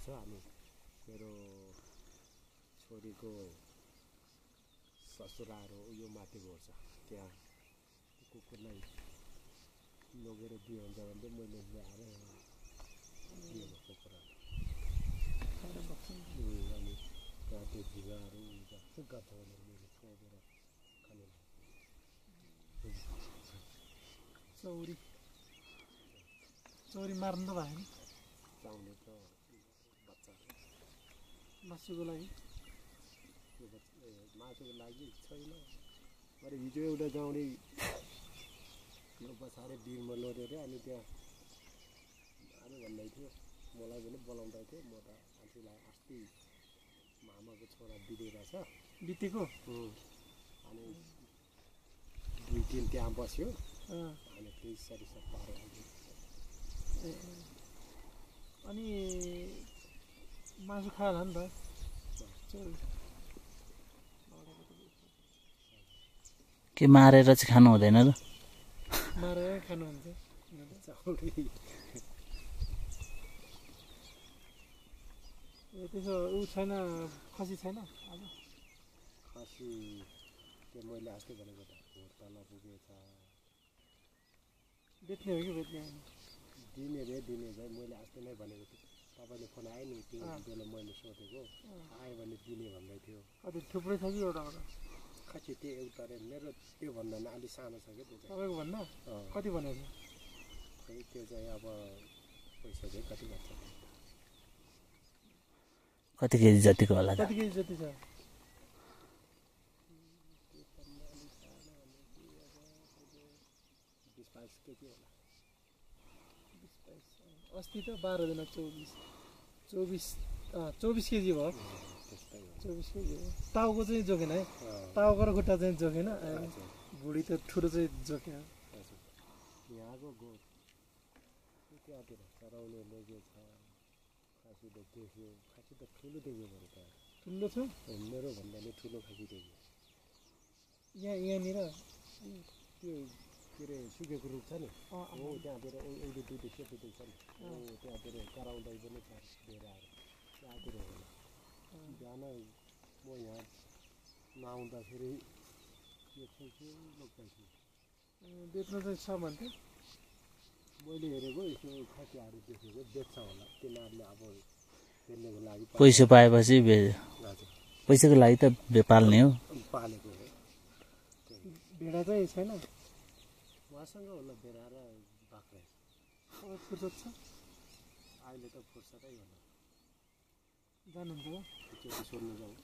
छ अनि मेरो छोरीको ससुराहरू यो माथि घर छ त्यहाँ कुकुरलाई लगेर दियो हुन्छ भने मैले ल्याएर दिएको कुकुरहरू अनि त्यहाँ त्यो झिँगाहरू गर्छ भनेर मैले छोडेर खाने चौरी मार्नु त भएन चाउने त बच्चा मासुको लागि मासुको लागि छैन अरे हिजो एउटा गाउँले यो बसाएर बिरमा लड्यो अरे अनि त्यहाँ अरे भन्दै थियो मलाई पनि बोलाउँदै थियो म त आफूलाई अस्ति मामाको छोरा बितेरहेछ बितेको अनि 2 दिन त्यहाँ बस्यो अनि त्यही सरिसप पारेर अनि मासु खाएला नि त के मारेर चाहिँ खानु हुँदैन र मारेर खानुहुन्छ त्यसो ऊ छैन खसी छैन अब खसी त्यो मैले अस्ति भनेको त तल पुगेछ बेच्ने हो कि बेच्ने होइन दिने भाइ मैले अस्ति नै भनेको थिएँ तपाईँले फोन आयो नि त्यो बेला मैले सोधेको आयो भने दिने भन्दै थियो कति थुप्रै छ कि एउटा खसी त्यो एउटा रे मेरो त्यो भन्दा अलि सानो छ क्या त्यो चाहिँ तपाईँको भन्दा कति भनेको छ खै त्यो चाहिँ अब पैसा चाहिँ कति गर्छ कति केजी जतिको होला कति केजी जति छ 20-22 केजी होला अस्ति त 12 दिन 24 केजी भयो 24 केजी हो टाउको चाहिँ जोगेन है टाउको र खुट्टा चाहिँ जोगेन भुँडी त ठुलो चाहिँ जोग्यो यहाँको गोठ त्यहाँतिर चराउने लोगे छ खासी त देख्यो खासी त ठुलो देख्यो भने त ठुलो छ मेरो भन्दा नि ठुलो खासी देख्यो यहाँनिर त्यो के अरे सुकेको रुख छ नि हो त्यहाँतिर एउटा दुईवटा सेतो देख्छ नि हो त्यहाँतिर कराउँदै पनि छ डेराहरू त्यहाँतिर होला बिहान म यहाँ नआउँदाखेरि यो ठुल्ठुलो खासी बेच्नु चाहिँ छ भन्थ्यो मैले हेरेको यसो खसीहरू देखेको बेच्छ होला तिनीहरूले अब हेर्नेको लागि पैसा पाएपछि पैसाको लागि त पाल्ने हो पालेको हो भेडा चाहिँ छैन उहाँसँग होला भेडा र बाख्रा फुर्सद छ अहिले त फुर्सदै होला जानुहुन्छ सोध्नु जाउँ